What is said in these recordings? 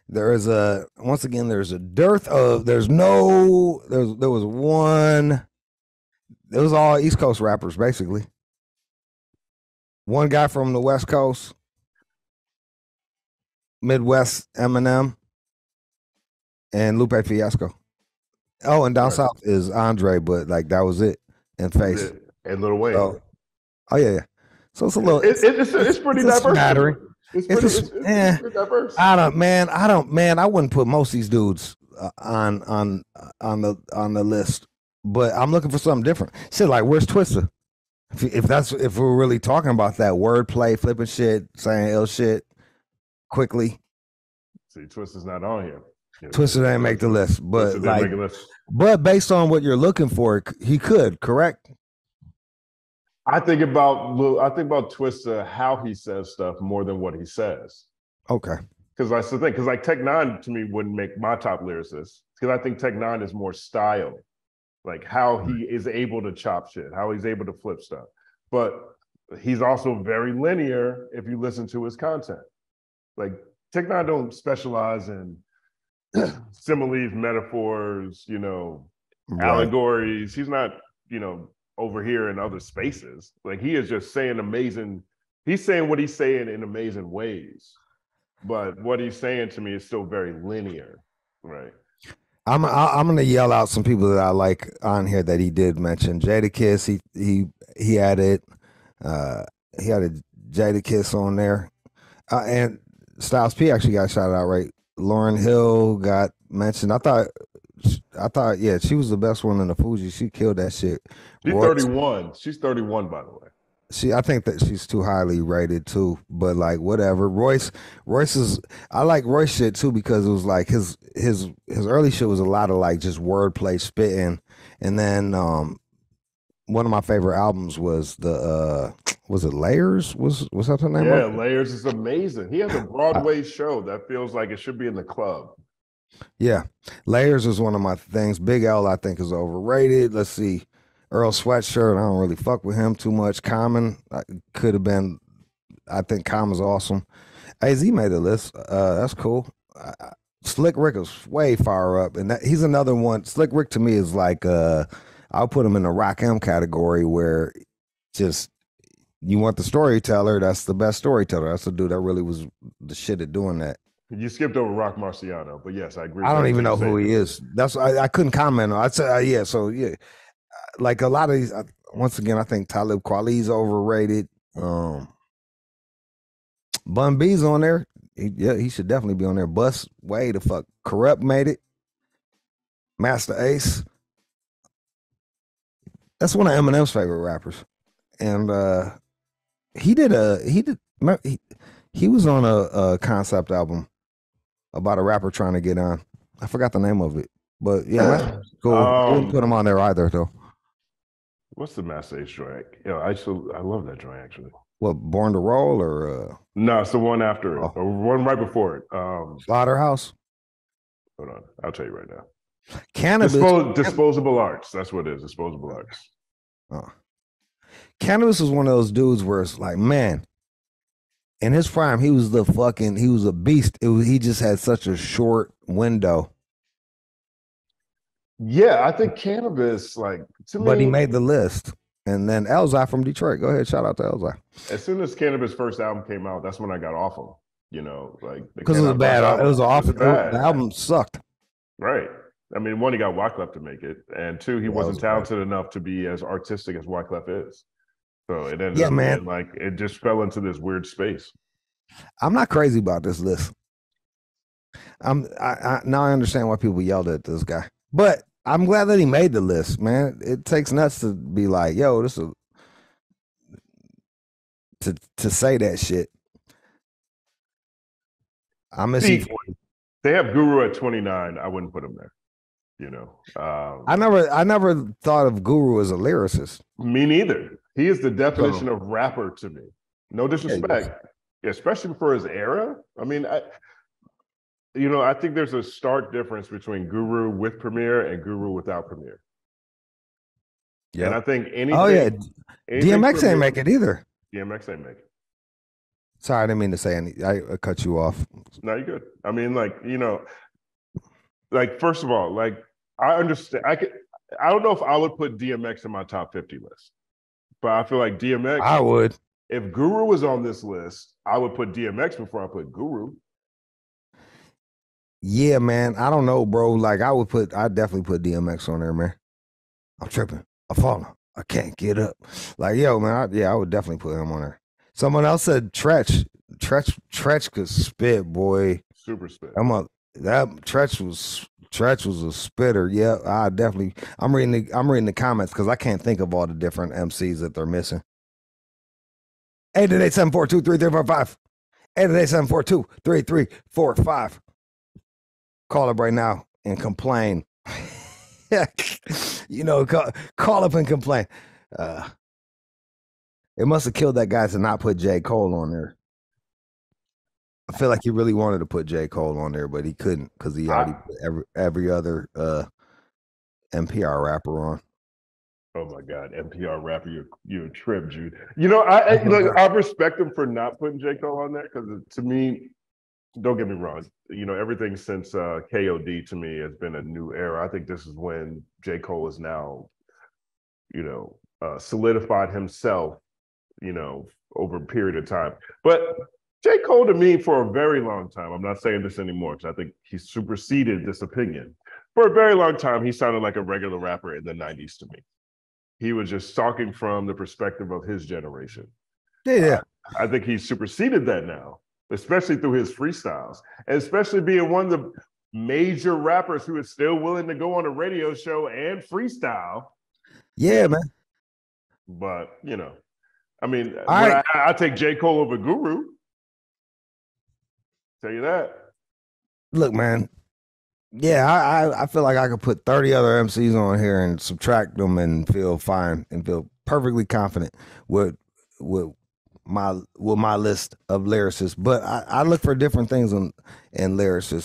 There's a dearth of there was one. It was all East Coast rappers basically. One guy from the West Coast, Midwest, Eminem, and Lupe Fiasco. Oh, and down south is Andre, but like that was it. And Face and Lil Wayne. Oh yeah. So it's a little. It's pretty diverse. Smattering. It's pretty diverse. I wouldn't put most of these dudes on the list, but I'm looking for something different. Shit, like where's Twista? If we're really talking about that wordplay, flipping shit, saying ill shit quickly. See, Twista's not on here. Twista didn't make the list, but like, but based on what you're looking for, he could, correct? I think about Twista, how he says stuff more than what he says. Okay. Because that's the thing. Because like Tech Nine to me wouldn't make my top lyricist. Because I think Tech Nine is more style, like how he is able to chop shit, how he's able to flip stuff. But he's also very linear if you listen to his content. Like Tech Nine don't specialize in similes, metaphors, allegories. He's not, over here in other spaces. Like he is just saying he's saying what he's saying in amazing ways. But what he's saying to me is still very linear, right? I'm gonna yell out some people that I like on here that he did mention. Jadakiss, he added Jadakiss on there, and Styles P actually got shouted out, right? Lauryn Hill got mentioned. I thought, yeah, she was the best one in the Fuji. She killed that shit. She's 31. She's 31, by the way. I think that she's too highly rated too, but like whatever. Royce I like Royce shit too because it was like his early shit was a lot of like just wordplay spitting, and then one of my favorite albums was was it Layers? Was that the name? Yeah, Layers is amazing. He has a Broadway show that feels like it should be in the club. Yeah, Layers is one of my things. Big L, I think, is overrated. Let's see, Earl Sweatshirt, I don't really fuck with him too much. Common could have been. I think Common's awesome. AZ made a list. That's cool. Slick Rick is way far up, and he's another one. Slick Rick to me is like I'll put him in the Rock M category where just you want the storyteller. That's the best storyteller. That's the dude that really was the shit at doing that. You skipped over Rock Marciano, but yes, I agree. I don't even know who he is. That's I couldn't comment on. I'd say yeah. So yeah, like a lot of these. Once again, I think Talib Kweli's overrated. Bun B's on there. He should definitely be on there. Bus way the fuck. Corrupt made it. Master Ace. That's one of Eminem's favorite rappers, and he was on a concept album about a rapper trying to get on. I forgot the name of it, but yeah, cool. I wouldn't put him on there either, though. What's the Master Ace joint? I love that joint actually. What, Born to Roll or? No, it's the one after it, or one right before it. Slaughterhouse. Hold on, I'll tell you right now. Cannabis. Disposable Arts. That's what it is. Disposable Arts. Cannabis was one of those dudes where it's like, man, in his prime, he was a beast. He just had such a short window. Yeah, I think Cannabis, but he made the list. And then Elzai from Detroit. Go ahead, shout out to Elzai. As soon as Cannabis' first album came out, that's when I got off him. Because it was bad. It was awful. The album sucked. Right. I mean, one, he got Wyclef to make it, and two, he wasn't talented enough to be as artistic as Wyclef is. So it ended up being it just fell into this weird space. I'm not crazy about this list. Now I understand why people yelled at this guy, but I'm glad that he made the list, man. It takes nuts to be like, yo, this is to say that shit. I'm missing. They have Guru at 29. I wouldn't put him there. I never thought of Guru as a lyricist. Me neither. He is the definition of rapper to me. No disrespect, especially for his era. I mean, I think there's a stark difference between Guru with Premier and Guru without Premier. Yeah, and I think anything. DMX ain't make it either. DMX ain't make it. Sorry, I didn't mean to say any. I cut you off. No, you're good. I mean, like, you know, like, first of all, like, I understand. I don't know if I would put DMX in my top 50 list, but I feel like DMX. I would. If Guru was on this list, I would put DMX before I put Guru. Yeah, man. I don't know, bro. Like, I'd definitely put DMX on there, man. I'm tripping. I'm falling. I can't get up. Like, yo, man. I would definitely put him on there. Someone else said Tretch. Tretch could spit, boy. Super spit. Tretch was a spitter. Yeah, I'm reading the comments because I can't think of all the different MCs that they're missing. 888-742-3345. 888-742-3345. Call up right now and complain. You know, call up and complain. It must have killed that guy to not put J. Cole on there. I feel like he really wanted to put J. Cole on there, but he couldn't because he already put every other NPR rapper on. Oh my God, NPR rapper, you're a trip, Jude. You know, I respect him for not putting J. Cole on there because to me, don't get me wrong, you know, everything since KOD to me has been a new era. I think this is when J. Cole is now, you know, solidified himself, you know, over a period of time. But J. Cole to me for a very long time, I'm not saying this anymore because I think he superseded this opinion. For a very long time, he sounded like a regular rapper in the 90s to me. He was just talking from the perspective of his generation. Yeah. I think he's superseded that now, especially through his freestyles, and especially being one of the major rappers who is still willing to go on a radio show and freestyle. Yeah, man. But, you know, I mean, I take J. Cole over Guru. Tell you that. Look, man. Yeah, I feel like I could put 30 other MCs on here and subtract them and feel fine and feel perfectly confident with my list of lyricists. But I look for different things in lyricists.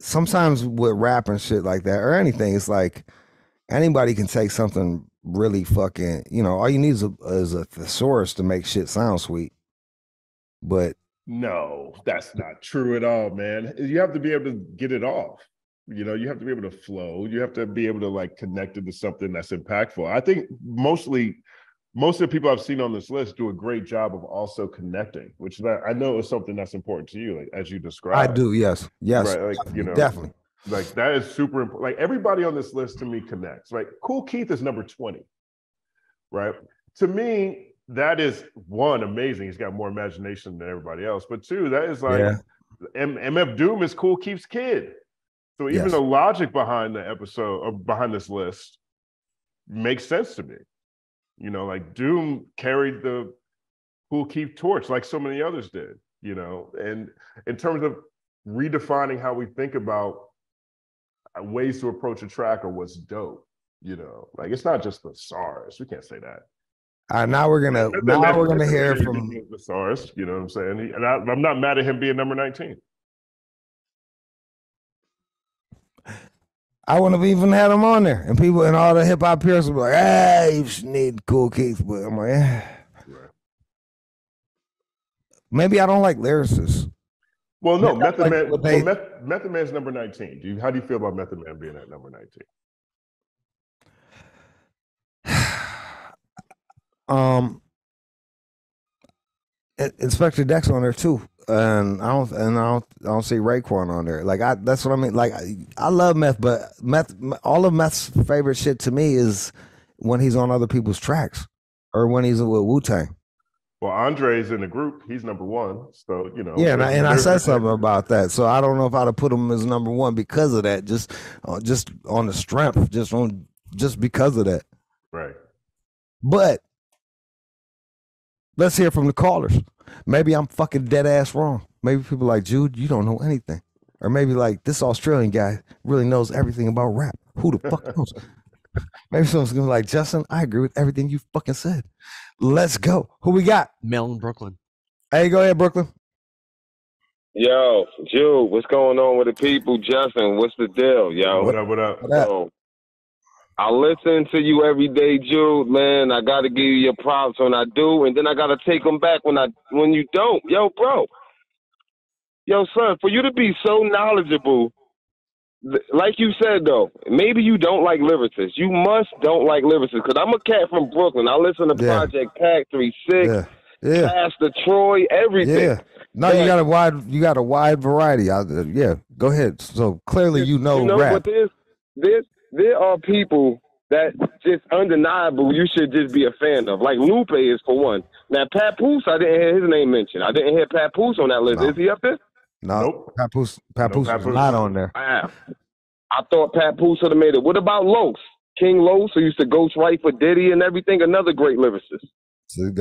Sometimes with rap and shit like that or anything, it's like anybody can take something really fucking, you know, all you need is a thesaurus to make shit sound sweet. But no, that's not true at all, man. You have to be able to get it off. You know, you have to be able to flow. You have to be able to like connect it to something that's impactful. I think most of the people I've seen on this list do a great job of also connecting, which I know is something that's important to you, like as you described. I do, yes. Right, like, you know, definitely. Like that is super important. Like everybody on this list to me connects. Right, Kool Keith is number 20. Right, to me, that is one, amazing. He's got more imagination than everybody else. But two, that is like MF Doom is Kool Keith's kid. So even the logic behind the episode or behind this list makes sense to me. You know, like Doom carried the Kool Keith torch like so many others did, you know, and in terms of redefining how we think about ways to approach a track or what's dope, you know, like it's not just the SARS. We can't say that. Now we're gonna hear from the SARS. You know what I'm saying? And I'm not mad at him being number 19. I wouldn't have even had him on there, and people and all the hip hop peers were like, "Hey, you need Kool Keith," but I'm like, Right. Maybe I don't like lyricists. Well, no, Method Man. Method Man's number 19. How do you feel about Method Man being at number 19? Inspector Dex on there too, and I don't see Raekwon on there. Like that's what I mean. Like I love Meth, but all of Meth's favorite shit to me is when he's on other people's tracks or when he's with Wu-Tang. Well, Andre's in the group. He's number 1. So, you know. Yeah, and I said something about that. So I don't know if I'd have put him as number 1 because of that. Just on the strength, just because of that. Right. But let's hear from the callers. Maybe I'm fucking dead ass wrong. Maybe people like, Jude, you don't know anything. Or maybe like, this Australian guy really knows everything about rap. Who the fuck knows? Maybe someone's gonna be like, Justin, I agree with everything you fucking said. Let's go. Who we got? Mel in Brooklyn. Hey, go ahead, Brooklyn. Yo, Jude, what's going on with the people? Justin, what's the deal, yo? What up? So, I listen to you every day, Jude. Man, I gotta give you your props when I do, and then I gotta take them back when you don't. Yo, bro. Yo, son, for you to be so knowledgeable, like you said though, maybe you don't like lyricists. You must don't like lyricists, because I'm a cat from Brooklyn. I listen to Project Pack 36, Pastor Troy, everything. Yeah. No, but you got a wide variety. Go ahead. So clearly you know rap. But there are people that just undeniable you should just be a fan of. Like Lupe is for one. Now Papoose, I didn't hear his name mentioned. I didn't hear Papoose on that list. No. Is he up there? No, Nope. Papoose is not on there. I thought Papoose would have made it. What about Los? King Los, who used to ghostwrite for Diddy and everything, another great lyricist. So he's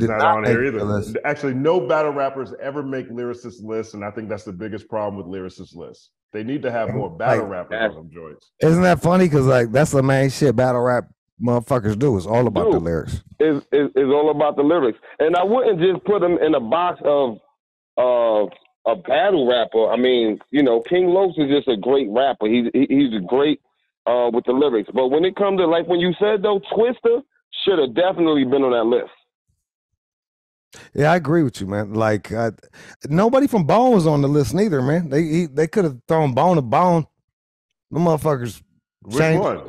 not on here either. Actually, no battle rappers ever make lyricist lists, and I think that's the biggest problem with lyricist lists. They need to have more battle rappers on them joints. Isn't that funny? Because like that's the main shit battle rap motherfuckers do. It's all about the lyrics. It's all about the lyrics, and I wouldn't just put them in a box of a battle rapper. I mean, you know, King Los is just a great rapper. He's great with the lyrics. But when it comes to, like when you said though, Twister should have definitely been on that list. Yeah, I agree with you, man. Like nobody from Bone was on the list neither, man. They could have thrown Bone to Bone. The motherfuckers. Which one?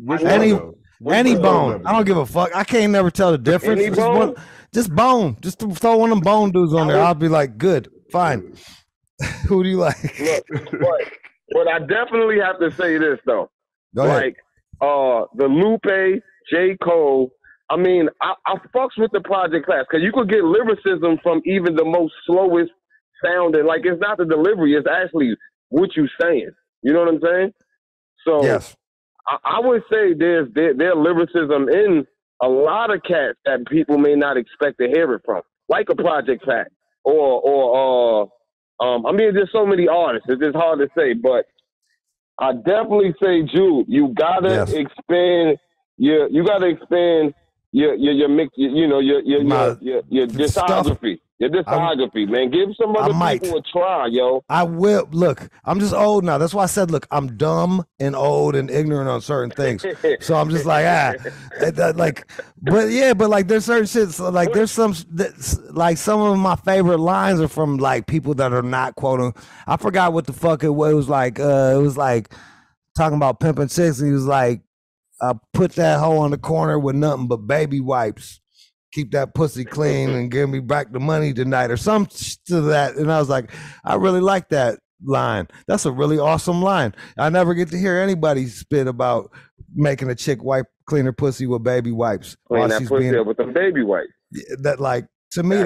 Which any Bone. I don't give a fuck. I can't never tell the difference. Just Bone. Just to throw one of them Bone dudes on there. I'll be like, good, fine. Who do you like? Look, but I definitely have to say this though. Go ahead. Like the Lupe, J. Cole. I mean, I fucks with the Project class because you could get lyricism from even the most slowest sounding. Like, it's not the delivery, it's actually what you saying. You know what I'm saying? So yes. I would say there's lyricism in a lot of cats that people may not expect to hear it from, like a Project Pack or I mean, there's so many artists. It's just hard to say, but I definitely say, Jude, you gotta expand. You gotta expand your mix. You know your discography. Your discography, man. Give some other people a try, yo. I will. Look, I'm just old now. That's why I said, look, I'm dumb and old and ignorant on certain things. So I'm just like, but like there's certain shit. So like there's some of my favorite lines are from like people that are not quoting. I forgot what the fuck it was like. It was like talking about pimping chicks, and he was like, I put that hoe on the corner with nothing but baby wipes. Keep that pussy clean and give me back the money tonight or something to that. And I was like, I really like that line. That's a really awesome line. I never get to hear anybody spit about making a chick clean her pussy with baby wipes. Clean that pussy up with the baby wipes. That like, to me,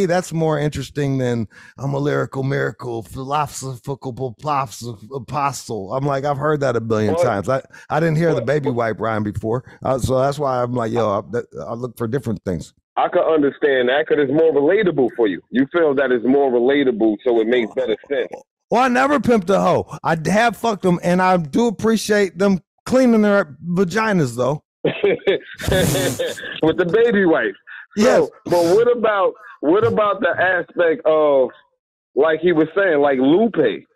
that's more interesting than I'm a lyrical miracle, philosophical apostle. I'm like, I've heard that a billion times. I didn't hear the baby wipe rhyme before, so that's why I'm like, yo, I look for different things. I can understand that because it's more relatable for you. You feel that it's more relatable, so it makes better sense. Well, I never pimped a hoe. I have fucked them, and I do appreciate them cleaning their vaginas, though. With the baby wipes. Yes. So, but what about the aspect of, like he was saying, like Lupe,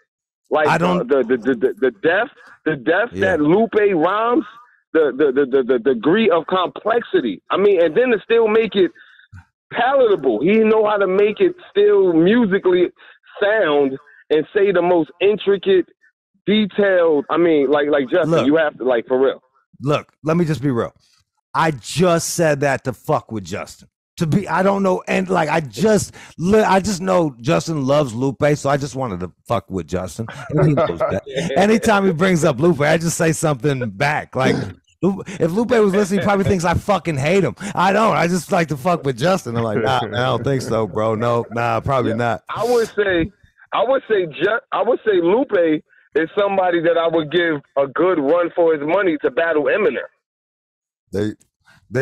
like the depth that Lupe rhymes, the degree of complexity. I mean, and then to still make it palatable. He know how to make it still musically sound and say the most intricate, detailed. I mean, like Justin, look, you have to, like, for real. Look, let me just be real. I just said that to fuck with Justin. I don't know, and like I just know Justin loves Lupe, so I just wanted to fuck with Justin. And he knows that. Anytime he brings up Lupe, I just say something back. Like if Lupe was listening, he probably thinks I fucking hate him. I don't. I just like to fuck with Justin. I'm like, nah, I don't think so, bro. No, nah, probably not. I would say Lupe is somebody that I would give a good run for his money to battle Eminem.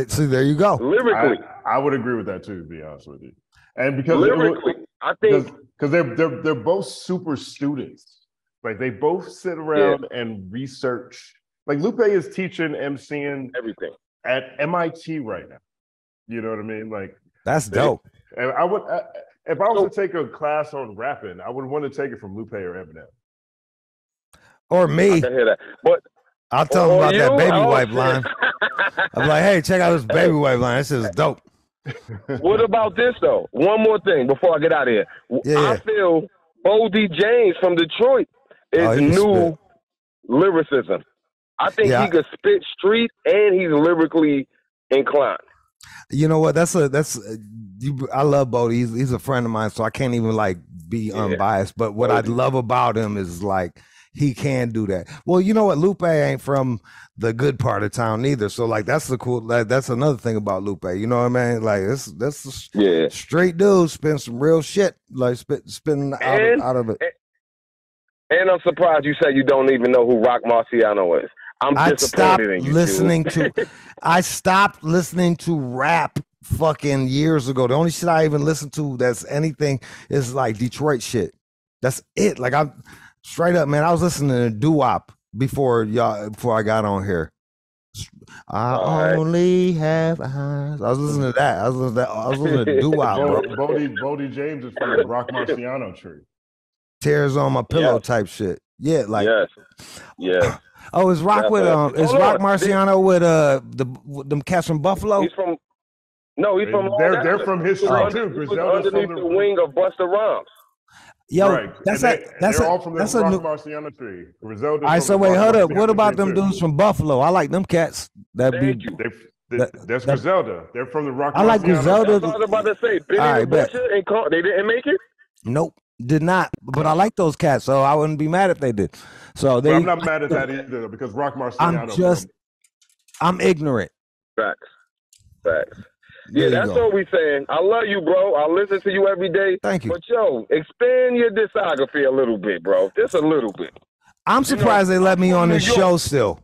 See, there you go. Lyrically, I would agree with that too, to be honest with you. And because lyrically, I think because they're both super students. Like they both sit around and research. Like Lupe is teaching MCing everything at MIT right now. You know what I mean? Like that's dope. And I would, if I was to take a class on rapping, I would want to take it from Lupe or Eminem. Or me. I can hear that, but I'll tell them about you? that baby Oh, wipe shit. line. I'm like, hey, check out this baby wipe line. This is dope. What about this though? One more thing before I get out of here. Yeah. I feel Bodie James from Detroit is he can new spit. lyricism. I think he could spit street and he's lyrically inclined. You know what? I love Bodie. He's a friend of mine, so I can't even like be unbiased. But what I love about him is like he can do that. Well, you know what? Lupe ain't from the good part of town either. So like that's the cool. That's another thing about Lupe. You know what I mean? Like that's straight dude spin some real shit. Like spin out of it. And I'm surprised you said you don't even know who Rock Marciano is. I stopped listening to rap fucking years ago. The only shit I even listen to that's anything is like Detroit shit. That's it. Like I'm straight up, man. I was listening to doo-wop before I got on here. I only have eyes. I was listening to that. I was listening to doo-wop, bro. Bodie James is from the Rock Marciano tree. Tears on my pillow type shit. Yeah, like yes. Oh, is Rock with Rock Marciano with them cats from Buffalo? He's from they're from his street too. Griselda's underneath the wing of Busta Rhymes. Yo, right. They're all from the Rock Marciano tree. Griselda. All right, so wait, hold up. What about them dudes from Buffalo? I like them cats. That's Griselda. They're from the Rock Marciano. I like Griselda. That's what I was about to say. Benny the Butcher and they didn't make it? Nope. Did not, but I like those cats, so I wouldn't be mad if they did. So I'm not mad at that either because Rock Marciano. I'm ignorant. Facts. Yeah, that's what we saying. I love you, bro. I listen to you every day. Thank you. But yo, expand your discography a little bit, bro. Just a little bit. I'm surprised they let me on this show still.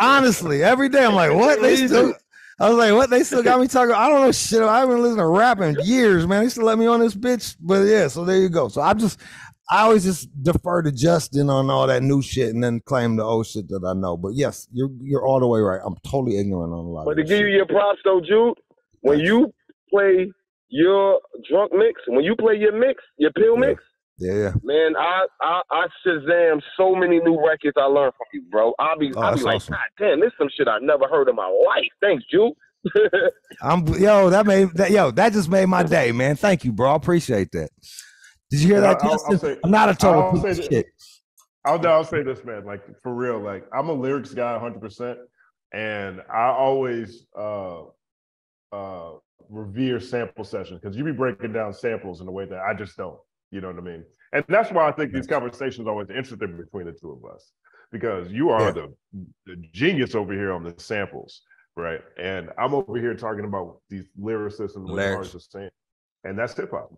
Honestly, every day I'm like, what? I was like, what? They still got me talking. I don't know shit. I haven't listened to rap in years, man. They still let me on this bitch. But yeah, so there you go. So I always just defer to Justin on all that new shit and then claim the old shit that I know. But yes, you're all the way right. I'm totally ignorant on a lot of But to give you your props though, Jude, when you play your drunk mix, when you play your pill mix, man, I Shazam so many new records I learned from you, bro. I'll be like, awesome. God damn, this is some shit I never heard in my life. Thanks, Jude. That just made my day, man. Thank you, bro. I appreciate that. Did you hear that, Justin? I'm not a total piece of shit. I'll say this, man. Like for real, like I'm a lyrics guy 100%, and I always revere sample sessions because you be breaking down samples in a way that I just don't. You know what I mean? And that's why I think these conversations are always interesting between the two of us, because you are the genius over here on the samples, right? And I'm over here talking about these lyricists and what artists are saying. And that's hip hop.